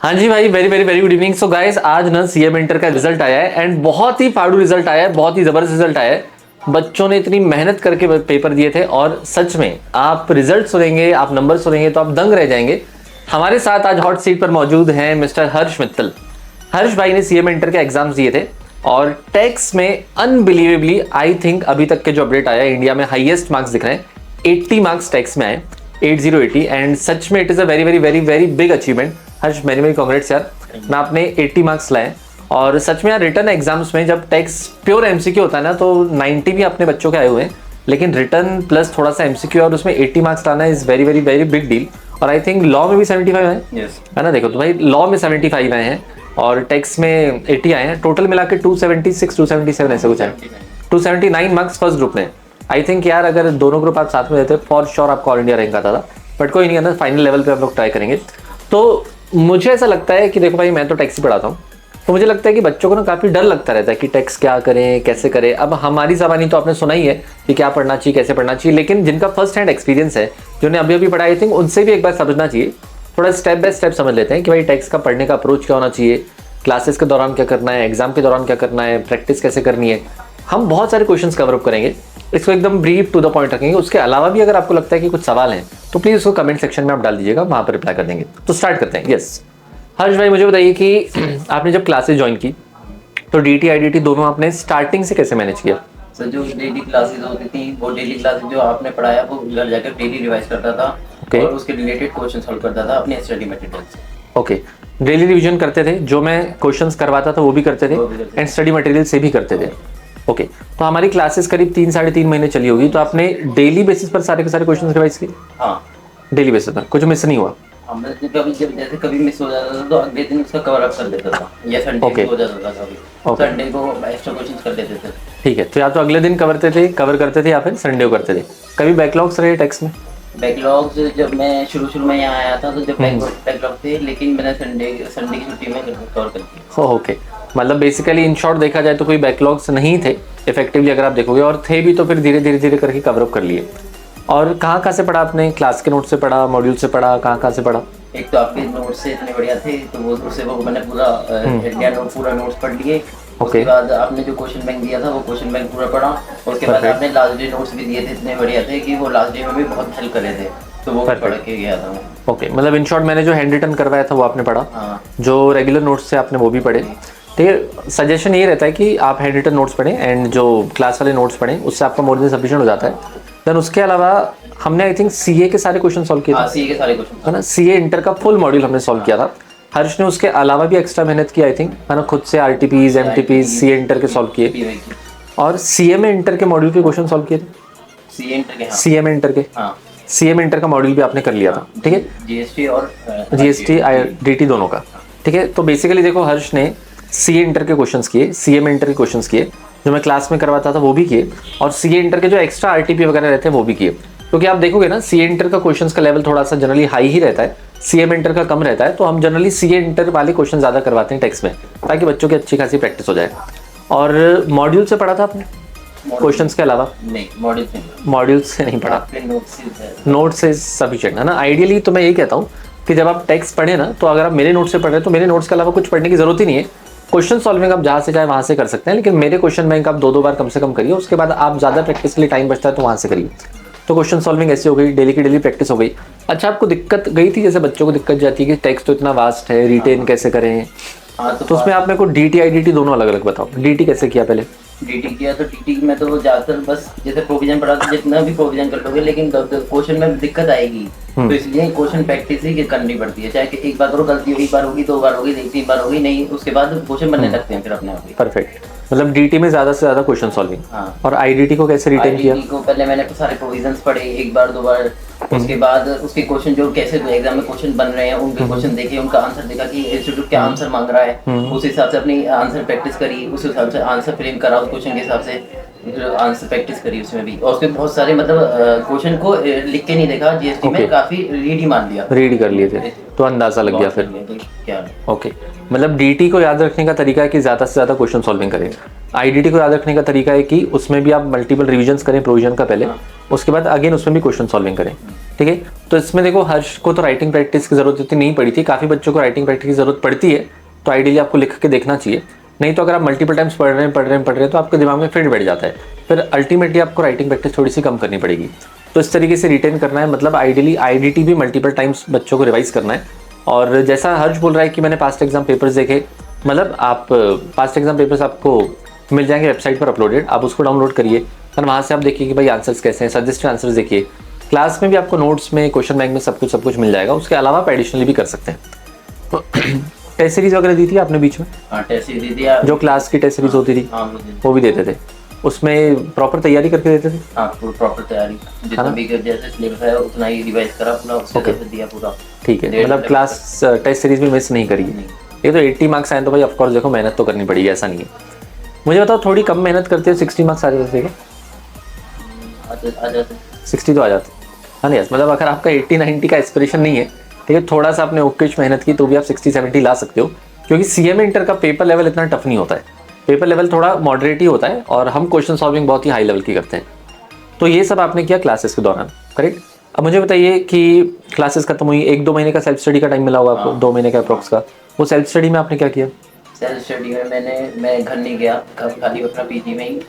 हाँ जी भाई, very very very good evening. So guys, आज ना सीएम इंटर का रिजल्ट आया है एंड बहुत ही फाड़ू रिजल्ट आया है, बहुत ही जबरदस्त रिजल्ट आया है। बच्चों ने इतनी मेहनत करके पेपर दिए थे और सच में आप रिजल्ट सुनेंगे, आप नंबर सुनेंगे तो आप दंग रह जाएंगे। हमारे साथ आज हॉट सीट पर मौजूद हैं मिस्टर हर्ष मित्तल। हर्ष भाई ने सीएम इंटर के एग्जाम्स दिए थे और टैक्स में अनबिलीवेबली आई थिंक अभी तक के जो अपडेट आया, इंडिया में हाईएस्ट मार्क्स दिख रहे हैं। 80 मार्क्स टैक्स में आए, 8080, एंड सच में it is a very very very very big achievement. Harsh, मेरी मेरी कांग्रेट्स यार, ना आपने 80 मार्क्स लाए। और सच में यार, रिटर्न एग्जाम्स में जब टैक्स प्योर एमसीक्यू होता है ना तो 90 भी अपने बच्चों के आए हुए हैं, लेकिन रिटर्न प्लस थोड़ा सा एमसीक्यू और उसमें 80 मार्क्स लाना is very very very big deal. और आई थिंक लॉ में भी 75 आए हैं, है ना? देखो तो भाई, लॉ में 75 आए हैं और टैक्स में 80 आए हैं। टोटल मिला के 276 277 ऐसे कुछ है, 279 मार्क्स फर्स्ट ग्रुप में। आई थिंक यार, अगर दोनों ग्रुप आप साथ में रहते फॉर श्योर आपको ऑल इंडिया रैंक आता था, बट कोई नहीं है ना, फाइनल लेवल पे हम लोग ट्राई करेंगे। तो मुझे ऐसा लगता है कि देखो भाई, मैं तो टैक्स ही पढ़ाता हूँ, तो मुझे लगता है कि बच्चों को ना काफ़ी डर लगता रहता है कि टैक्स क्या करें, कैसे करें। अब हमारी ज़बानी तो आपने सुना ही है कि क्या पढ़ना चाहिए, कैसे पढ़ना चाहिए, लेकिन जिनका फर्स्ट हैंड एक्सपीरियंस है, जिन्होंने अभी अभी पढ़ा, आई थिंक उनसे भी एक बार समझना चाहिए। थोड़ा स्टेप बाय स्टेप समझ लेते हैं कि भाई टैक्स का पढ़ने का अप्रोच क्या होना चाहिए, क्लासेस के दौरान क्या करना है, एग्जाम के दौरान क्या करना है, प्रैक्टिस कैसे करनी है। हम बहुत सारे क्वेश्चंस कवर अप करेंगे, इसको एकदम ब्रीफ टू द पॉइंट रखेंगे। उसके अलावा भी अगर आपको लगता है कि कुछ सवाल हैं तो प्लीज़ उसको कमेंट सेक्शन में आप डाल दीजिएगा, वहाँ पर रिप्लाई कर देंगे। तो स्टार्ट करते हैं। यस हर्ष भाई, मुझे बताइए कि आपने जब क्लासेस ज्वाइन की तो डीटी आईडीटी दोनों आपने स्टार्टिंग से कैसे मैनेज किया? सर, जो डेली क्लासेस होती थी वो डेली क्लासेस जो आपने पढ़ाया वो घर जाकर डेली रिवाइज करता था। Okay. और उसके रिलेटेड क्वेश्चन सॉल्व करता था अपने स्टडी मटेरियल से। ओके, डेली रिवीजन करते थे, जो मैं क्वेश्चंस करवाता था वो भी करते थे एंड स्टडी मटेरियल से भी करते थे। ओके, तो हमारी क्लासेस करीब 3 साढ़े 3 महीने चली होगी, तो आपने डेली बेसिस पर सारे के सारे क्वेश्चंस रिवाइज किए? हाँ, डेली बेसिस पर कुछ मिस नहीं हुआ? हमने कभी जब जैसे कभी मिस हो जाता था तो अगले दिन उसका कवर अप कर देता था, या संडे Okay. को हो जाता था कभी, Okay. संडे को एक्स्ट्रा क्वेश्चन कर देते थे। ठीक है, तो या तो अगले दिन कवर करते थे या फिर संडे को करते थे। कभी बैकलॉग्स रहे टैक्स में? बैकलॉग्स जब मैं शुरू में यहाँ आया था तो जब बैकलॉग थे, लेकिन मैंने संडे की छुट्टी में कवर कर दिया। ओके, मतलब बेसिकली इन शॉर्ट देखा जाए तो कोई बैकलॉग्स नहीं थे इफेक्टिवली, अगर आप देखोगे, और थे भी तो फिर धीरे धीरे धीरे करके कवर अप कर लिए। और कहाँ से पढ़ा आपने? क्लास के नोट से पढ़ा, मॉड्यूल से पढ़ा, कहाँ से पढ़ा? एक तो आपके नोट्स से इतने बढ़िया थे तो वो उससे वो मैंने पूरा इंडिया नोट पूरा नोट्स पढ़ लिए। उसके बाद आपने जो क्वेश्चन बैंक दिया था वो क्वेश्चन बैंक पूरा पढ़ा। उसके बाद आपने लास्ट डे नोट्स भी दिए थे, इतने बढ़िया थे कि वो लास्ट डे में भी बहुत हेल्प कर रहे थे, तो वो पढ़ के गया था मैं। ओके, मतलब इन शॉर्ट मैंने जो हैंड रिटन करवाया था वो आपने पढ़ा। हाँ। जो रेगुलर नोट्स से आपने वो भी पढ़े। ठीक है, सजेशन ये रहता है कि आप हैंड रिटन नोट्स पढ़ें एंड जो क्लास वाले नोट्स पढ़ें, उससे आपका मोर देन सफिशिएंट हो जाता है। देन उसके अलावा हमने आई थिंक सीए के सारे क्वेश्चन सॉल्व किए थे। सीए के सारे क्वेश्चन, है ना? सीए इंटर का फुल मॉड्यूल हमने सॉल्व किया था। हर्ष ने उसके अलावा भी एक्स्ट्रा मेहनत की आई थिंक, है ना? खुद से आरटीपीज, एमटीपीज, सीए इंटर के सॉल्व किए और सीएम इंटर के मॉड्यूल के क्वेश्चन सॉल्व किए थे। सीएम इंटर के सीएम इंटर का मॉड्यूल भी आपने कर लिया था। ठीक है, जीएसटी आईडीटी दोनों का। ठीक है, तो बेसिकली देखो, हर्ष ने सीए इंटर के क्वेश्चंस किए, सीएम इंटर के क्वेश्चंस किए, जो मैं क्लास में करवाता था वो भी किए, और सीए इंटर के जो एक्स्ट्रा आरटीपी वगैरह रहते हैं वो भी किए। क्योंकि आप देखोगे ना, सीए इंटर का क्वेश्चंस का लेवल थोड़ा सा जनरली हाई ही रहता है, सीएम इंटर का कम रहता है, तो हम जनरली सीए इंटर वाले क्वेश्चन ज़्यादा करवाते हैं टेक्स्ट में, ताकि बच्चों की अच्छी खासी प्रैक्टिस हो जाए। और मॉड्यूल से पढ़ा था आपने क्वेश्चंस के अलावा? नहीं, मॉड्यूल से नहीं पढ़ा, नोट से सफिशिएंट है ना। आइडियली तो मैं यही कहता हूँ कि जब आप टेक्स्ट पढ़े ना, तो अगर आप मेरे नोट से पढ़ रहे हैं तो मेरे नोट्स के अलावा कुछ पढ़ने की जरूरत ही नहीं है। क्वेश्चन सॉल्विंग आप जहाँ से चाहे वहाँ से कर सकते हैं, लेकिन मेरे क्वेश्चन बैंक आप 2-2 बार कम से कम करिए। उसके बाद आप ज़्यादा प्रैक्टिस के लिए टाइम बचता है तो वहाँ से करिए। तो क्वेश्चन सॉल्विंग ऐसी हो गई, डेली की डेली प्रैक्टिस हो गई। अच्छा, आपको दिक्कत गई थी, जैसे बच्चों को दिक्कत जाती है कि टेक्स्ट तो इतना वास्ट है, रिटेन कैसे करें? तो उसमें आप मेरे को डीटी आईडीटी दोनों अलग अलग बताओ। डीटी कैसे किया पहले? डीटी किया तो डीटी में तो ज़्यादातर बस जैसे प्रोविजन पढ़ा तो जितना भी प्रोविजन कर लोगे, लेकिन क्वेश्चन में दिक्कत आएगी, तो इसलिए क्वेश्चन प्रैक्टिस ही करनी पड़ती है। चाहे कि एक बार करो, गलती एक बार होगी, 2 बार होगी, 3 बार होगी, नहीं उसके बाद क्वेश्चन बनने लगते हैं फिर अपने आप ही। परफेक्ट, मतलब डीटी में ज़्यादा से ज़्यादा क्वेश्चन सॉल्विंग। और आईडीटी को कैसे रिटेन किया? आईडीटी को पहले मैंने सारे प्रोविजंस पढ़े 1 बार 2 बार। उसके बाद उसके क्वेश्चन जो कैसे एग्जाम में क्वेश्चन बन रहे हैं उनके क्वेश्चन देखे, उनका आंसर देखा कि इंस्टीट्यूट क्या आंसर मांग रहा है, उस हिसाब से अपनी आंसर प्रैक्टिस करी, उस हिसाब से आंसर फ्रेम करा उस क्वेश्चन के हिसाब से। फिर आंसर प्रैक्टिस करी उसमें भी, और उसके बहुत सारे मतलब क्वेश्चन को लिख के नहीं देखा जीएसटी में, काफी रीड ही मान लिया, रीड कर लिए थे तो अंदाजा लग गया फिर। क्या ओके, मतलब डीटी को याद रखने का तरीका है कि ज़्यादा से ज़्यादा क्वेश्चन सॉल्विंग करें। आईडीटी को याद रखने का तरीका है कि उसमें भी आप मल्टीपल रिविजन्स करें प्रोविजन का पहले, उसके बाद अगेन उसमें भी क्वेश्चन सॉल्विंग करें। ठीक है, तो इसमें देखो हर्ष को तो राइटिंग प्रैक्टिस की जरूरत इतनी नहीं पड़ी थी, काफ़ी बच्चों को राइटिंग प्रैक्टिस की जरूरत पड़ती है, तो आइडियली आपको लिख के देखना चाहिए। नहीं तो अगर आप मल्टीपल टाइम्स पढ़ रहे हैं तो आपके दिमाग में फिर बैठ जाता है, फिर अल्टीमेटली आपको राइटिंग प्रैक्टिस थोड़ी सी कम करनी पड़ेगी। तो इस तरीके से रिटेन करना है, मतलब आइडियली आईडीटी भी मल्टीपल टाइम्स बच्चों को रिवाइज करना है। और जैसा हर्ष बोल रहा है कि मैंने पास्ट एग्जाम पेपर्स देखे, मतलब आप पास्ट एग्जाम पेपर्स आपको मिल जाएंगे वेबसाइट पर अपलोडेड, आप उसको डाउनलोड करिए और वहाँ से आप देखिए कि भाई आंसर्स कैसे हैं, सजेस्टेड आंसर्स देखिए। क्लास में भी आपको नोट्स में क्वेश्चन बैंक में सब कुछ मिल जाएगा। उसके अलावा आप एडिशनली भी कर सकते हैं। तो टेस्ट सीरीज वगैरह दी थी आपने बीच में? हाँ, टेस्ट सीरीज दी थी। जो क्लास की टेस्ट सीरीज होती थी वो भी देते थे, उसमें प्रॉपर तैयारी करके देते थे? हाँ, प्रॉपर तैयारी, जितना भी जैसे सिलेबस है उतना ही रिवाइज करा पूरा, उसके बाद दिया पूरा। ठीक है, मतलब क्लास टेस्ट सीरीज भी मिस नहीं करी। ये तो 80 मार्क्स आए तो भाई ऑफकोर्स देखो मेहनत तो करनी पड़ेगी, ऐसा नहीं है। मुझे बताओ थोड़ी कम मेहनत करते हो 60 मार्क्स आ जाते थे? आ जाते 60 तो आ जाते। हाँ यस, मतलब अगर आपका 80-90 का एस्पिरेशन नहीं है, ठीक है, थोड़ा सा आपने ओकेश मेहनत की तो भी आप 60-70 ला सकते हो, क्योंकि सीएमए इंटर का पेपर लेवल इतना टफ नहीं होता है, पेपर लेवल थोड़ा मॉडरेट ही होता है और हम क्वेश्चन सॉल्विंग बहुत ही हाई लेवल की करते हैं। तो ये सब आपने किया क्लासेस के दौरान, करेक्ट। अब मुझे बताइए कि क्लासेस खत्म हुई, 1-2 महीने का सेल्फ स्टडी का टाइम मिला होगा आपको, 2 महीने का अप्रॉक्स का। वो सेल्फ स्टडी में आपने क्या किया? सेल्फ स्टडी में मैं घर नहीं गया, खाली अपना पीजी में ही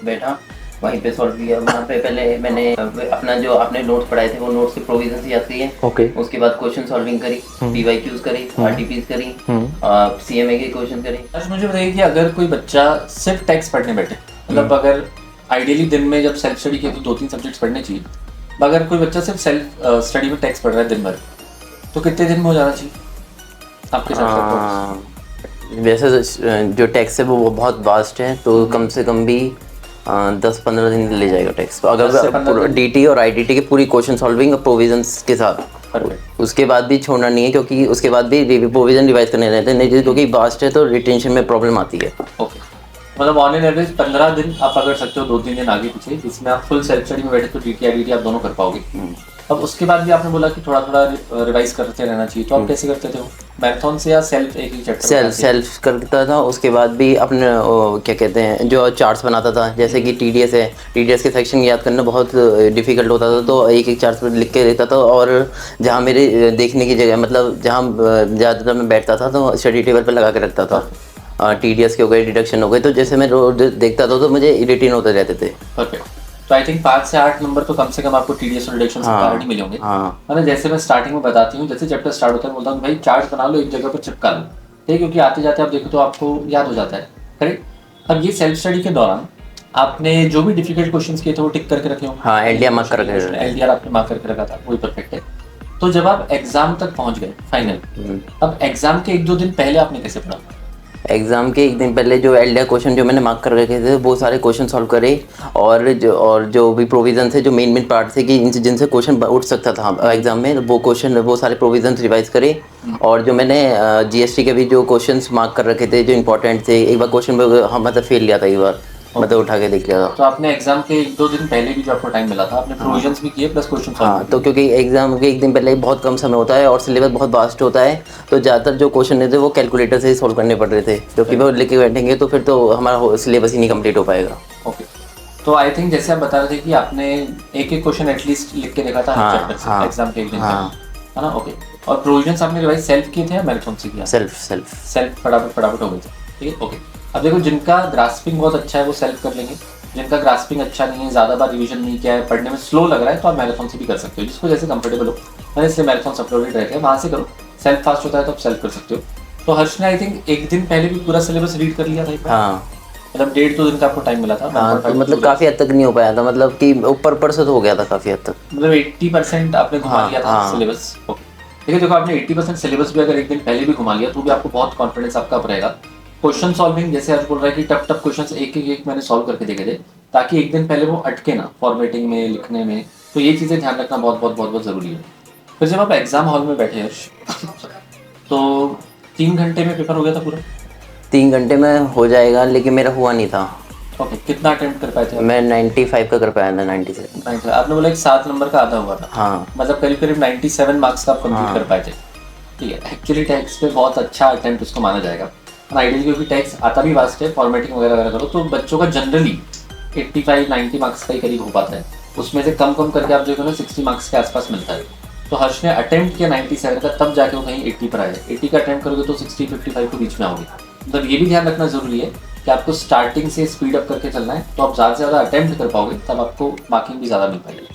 बैठा, वहीं पे सॉल्व किया। वहाँ पे पहले मैंने अपना जो आपने नोट्स पढ़ाए थे वो नोट्स के प्रोविजन याद किए। उसके बाद क्वेश्चन सॉल्विंग करी, पीवाईक्यूज करी, आरटीपीज करी, सीएमए के क्वेश्चन करी। अच्छा मुझे बताइए कि अगर कोई बच्चा सिर्फ टेक्स्ट पढ़ने बैठे, मतलब अगर आइडियली दिन में जब सेल्फ स्टडी किया तो 2-3 सब्जेक्ट्स पढ़ने चाहिए, अगर कोई बच्चा सिर्फ सेल्फ स्टडी में टेक्स्ट पढ़ रहा है दिन भर, तो कितने दिन में हो जाना चाहिए आपके साथ? वैसे जो टेक्स्ट है वो बहुत वास्ट है, तो कम से कम भी 10-15 दिन ले जाएगा टेक्स्ट, तो अगर डीटी और आईडीटी के पूरी क्वेश्चन सॉल्विंग और प्रोविजंस के साथ। उसके बाद भी छोड़ना नहीं है, क्योंकि उसके बाद भी प्रोविजन रिवाइज करने रहते हैं, नहीं क्योंकि वास्ट है तो रिटेंशन में प्रॉब्लम आती है। ओके, मतलब ऑन एन एवरेज 15 दिन आप अगर सकते हो, 2-3 दिन आगे पीछे, जिसमें आप फुल सेल्फ स्टडी में बैठे तो डीटी आईडीटी आप दोनों कर पाओगे। अब उसके बाद भी आपने बोला कि थोड़ा थोड़ा रिवाइज करते रहना चाहिए, तो आप कैसे करते थे? मैराथन से या सेल्फ एक ही चैप्टर? सेल्फ करता था। उसके बाद भी अपने क्या कहते हैं जो चार्ट्स बनाता था, जैसे कि टीडीएस है, टीडीएस के सेक्शन याद करना बहुत डिफिकल्ट होता था, तो एक एक चार्ट लिख के देता था। और जहाँ मेरे देखने की जगह, मतलब जहाँ ज़्यादातर मैं बैठता था तो स्टडी टेबल पर लगा के रखता था। टीडीएस के हो गए, डिडक्शन हो गए, तो जैसे मैं रोज देखता था तो मुझे इरिटेट होते रहते थे। परफेक्ट। तो आई थिंक 5 से 8 नंबर तो कम से कम आपको टीडीएस और रिडक्शन से ऑलरेडी मिले होंगे। मतलब जैसे मैं स्टार्टिंग में बताती हूँ, जैसे चैप्टर स्टार्ट होता है बोलता हूँ भाई चार्ट बना लो, एक जगह पर चिपका लो, ठीक है, क्योंकि आते जाते आप देखो तो आपको याद हो जाता है, करेक्ट। अब ये सेल्फ स्टडी के दौरान आपने जो भी डिफिकल्ट क्वेश्चंस किए थे वो टिक करके रखे होंगे? हाँ, एलडीआर मार्क करके, एलडीआर आपने मार्क करके रखा था, वही परफेक्ट है। तो जब आप एग्जाम तक पहुंच गए फाइनल, अब एग्जाम के 1-2 दिन पहले आपने कैसे पढ़ा? एग्जाम के एक दिन पहले जो एलडीआर क्वेश्चन जो मैंने मार्क कर रखे थे वो सारे क्वेश्चन सॉल्व करे, और जो भी प्रोविजन थे, जो मेन पार्ट थे कि जिनसे क्वेश्चन उठ सकता था एग्जाम में, वो सारे प्रोविजन रिवाइज करे। और जो मैंने जीएसटी के भी जो क्वेश्चंस मार्क कर रखे थे जो इंपॉर्टेंट थे, एक बार क्वेश्चन हम मतलब फेल लिया था, एक बार मतलब उठा के देख लिया था। तो आपने एग्जाम के 1-2 दिन पहले भी जो आपको टाइम मिला था आपने प्रोविजंस भी किए प्लस क्वेश्चन सॉल्व? हाँ, तो क्योंकि एग्जाम के एक दिन पहले बहुत कम समय होता है और सिलेबस बहुत वास्ट होता है, तो ज़्यादातर जो क्वेश्चन थे वो कैलकुलेटर से ही सॉल्व करने पड़ रहे थे, क्योंकि वो लेके बैठेंगे तो फिर तो हमारा सिलेबस ही नहीं कंप्लीट हो पाएगा। ओके, तो आई थिंक जैसे आप बता रहे थे कि आपने एक क्वेश्चन एटलीस्ट लिख के देखा था चैप्टर से एग्जाम के एक दिन है ना? ओके, और प्रोविजंस आपने रिवाइज सेल्फ किए थे या मैराथन से किया? सेल्फ फटाफट हो गए थे, ठीक है। ओके, अब देखो जिनका ग्रास्पिंग बहुत अच्छा है वो सेल्फ कर लेंगे, जिनका ग्रास्पिंग अच्छा नहीं है, ज़्यादा बार रिवीजन नहीं किया है, पढ़ने में स्लो लग रहा है, तो आप मैराथन से भी कर सकते हो, जिसको जैसे कंफर्टेबल हो। मैंने इसलिए मैराथन अपलोडेड रहते हैं, वहाँ से करो, सेल्फ फास्ट होता है तो आप सेल्फ कर सकते हो। तो हर्ष ने आई थिंक एक दिन पहले भी पूरा सिलेबस रीड कर लिया था। हाँ, मतलब 1.5-2 दिन का आपको टाइम मिला था। हाँ, तो मतलब काफ़ी हद तक नहीं हो पाया था, मतलब कि ऊपर से तो हो गया था काफ़ी हद तक, मतलब 80% आपने घुमा लिया था सिलेबस। ओके, देखिए देखो आपने 80% सिलेबस भी अगर एक दिन पहले भी घुमा लिया तो भी आपको बहुत कॉन्फिडेंस आपका रहेगा। क्वेश्चन सॉल्विंग जैसे आज बोल रहा है कि टफ क्वेश्चंस एक मैंने सॉल्व करके देखे थे, ताकि एक दिन पहले वो अटके ना फॉर्मेटिंग में, लिखने में, तो ये चीज़ें ध्यान रखना बहुत ज़रूरी है। फिर जब आप एग्जाम हॉल में बैठे हर्ष, तो 3 घंटे में पेपर हो गया था पूरा? 3 घंटे में हो जाएगा, लेकिन मेरा हुआ नहीं था। ओके, कितना अटेम्प्ट कर पाए थे? मैं 95 का कर पाया था, 97। आपने बोला एक 7 नंबर का आधा हुआ था। हाँ, मतलब करीब करीब 97 मार्क्स का आप कंप्लीट कर पाए थे। ठीक है, एक्चुअली टैक्स पे बहुत अच्छा अटेम्प्ट उसको माना जाएगा। आइडियली क्योंकि टैक्स आता भी वास्ट है, फॉर्मेटिंग वगैरह वगैरह करो तो बच्चों का जनरली 85-90 मार्क्स का ही करीब हो पाता है। उसमें से कम कम करके आप जो है 60 मार्क्स के आसपास मिलता है। तो हर्ष ने अटेम्प्ट किया 97 का, तब जाके वो कहीं 80 पर आया। 80 का अटेम्प्ट करोगे तो 60-55 के बीच में आओगे। मतलब ये भी ध्यान रखना जरूरी है कि आपको स्टार्टिंग से स्पीड अप करके चलना है, तो आप ज़्यादा से ज़्यादा अटेम्प्ट कर पाओगे, तब आपको मार्किंग भी ज़्यादा मिल पाएगी।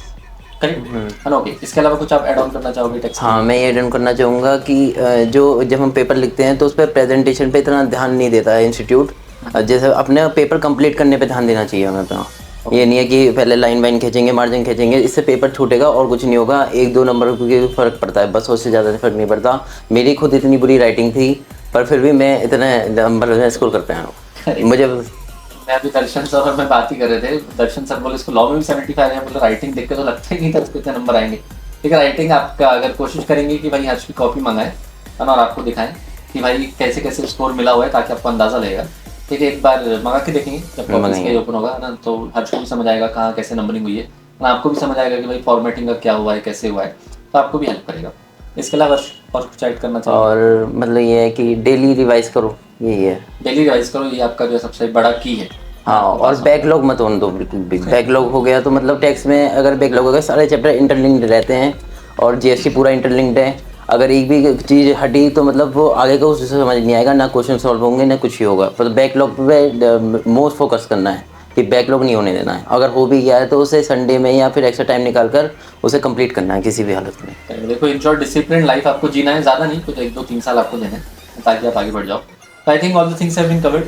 करेक्ट है ना? ओके, इसके अलावा कुछ आप ऐड ऑन करना चाहोगे टेक्स्ट? हाँ, मैं ये ऐड ऑन करना चाहूँगा कि जो जब हम पेपर लिखते हैं तो उस पर प्रेजेंटेशन पे इतना ध्यान नहीं देता है इंस्टीट्यूट। जैसे अपने पेपर कंप्लीट करने पे ध्यान देना चाहिए हमें अपना। ये नहीं है कि पहले लाइन वाइन खींचेंगे, मार्जिन खींचेंगे, इससे पेपर छूटेगा और कुछ नहीं होगा। 1-2 नंबर के फ़र्क पड़ता है बस, उससे ज़्यादा फर्क नहीं पड़ता। मेरी खुद इतनी बुरी राइटिंग थी पर फिर भी मैं इतने नंबर स्कोर कर पाया हूँ। मुझे मैं अभी दर्शन सर और मैं बात ही कर रहे थे, दर्शन सर बोले इसको लॉ में भी 75 है, बोले राइटिंग देख के तो लगता ही नहीं था इसको इतने नंबर आएंगे। ठीक है, राइटिंग आपका अगर कोशिश करेंगे कि भाई हर्ष की कॉपी मंगाएं है ना, और आपको दिखाएं कि भाई कैसे कैसे स्कोर मिला हुआ है, ताकि आपको अंदाजा लगेगा। ठीक है, एक बार मंगा के देखेंगे जब कॉपी ओपन होगा ना, तो हर्ष को भी समझ आएगा कहाँ कैसे नंबरिंग हुई है, और आपको भी समझ आएगा कि भाई फॉर्मेटिंग का क्या हुआ है, कैसे हुआ है, तो आपको भी हेल्प करेगा। इसके अलावा और कुछ ऐड करना चाहिए? और मतलब ये है कि डेली रिवाइज करो, यही है। डेली रिवाइज करो, ये आपका जो सबसे बड़ा की है। हाँ, और बैकलॉग मत होने दो बिल्कुल भी। बैकलॉग हो गया तो मतलब टैक्स में अगर बैकलॉग हो गया, सारे चैप्टर इंटरलिंक्ड रहते हैं और जीएसटी पूरा इंटरलिंक्ड है। अगर एक भी चीज़ हटी तो मतलब वो आगे का उससे समझ नहीं आएगा, ना क्वेश्चन सॉल्व होंगे ना कुछ ही होगा। तो बैकलॉग पे मोस्ट फोकस करना है कि बैकलॉग नहीं होने देना है। अगर हो भी गया है तो उसे संडे में या फिर एक्स्ट्रा टाइम निकाल कर उसे कंप्लीट करना है किसी भी हालत में। देखो, इन शॉर्ट डिसिप्लिन लाइफ आपको जीना है, ज़्यादा नहीं, कुछ 1-2-3 साल आपको देने हैं ताकि आप आगे बढ़ जाओ। I think all the things have been covered,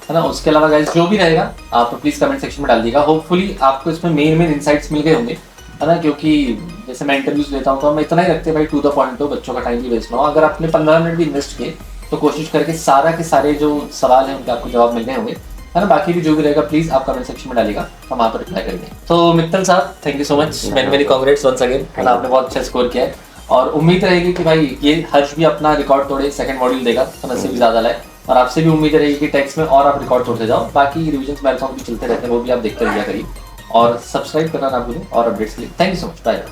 है ना। उसके अलावा गाइस जो भी रहेगा आप प्लीज़ कमेंट सेक्शन में डाल दीजिएगा। होपफुली आपको इसमें मेन इंसाइट्स मिल गए होंगे, है ना, क्योंकि जैसे मैं इंटरव्यूज लेता हूँ तो मैं इतना ही रखते भाई, टू द पॉइंट हो, बच्चों का टाइम भी वेस्ट ना हो। अगर आपने 15 मिनट भी इन्वेस्ट किए तो कोशिश करके सारा के सारे जो सवाल हैं उनके आपको जवाब मिल गए होंगे, है ना। बाकी भी जो भी रहेगा प्लीज आप कमेंट सेक्शन में डालिएगा, हम वहाँ पर रिप्लाई करेंगे। तो मित्तल साहब, थैंक यू सो मच, मेरी कांग्रेट्स वंस अगेन, है ना, आपने बहुत अच्छा स्कोर किया है। और उम्मीद रहेगी कि भाई ये हर्ष भी अपना रिकॉर्ड तोड़े, सेकंड मॉड्यूल देगा तो नसीब भी ज़्यादा लाए, और आपसे भी उम्मीद रहेगी कि टेक्स्ट में और आप रिकॉर्ड तोड़ते जाओ। बाकी रिविजन मैराथन भी चलते रहते हैं, वो भी आप देखते रहिए करिए, और सब्सक्राइब करना ना भूलें और अपडेट्स के लिए। Thank you so much, bye.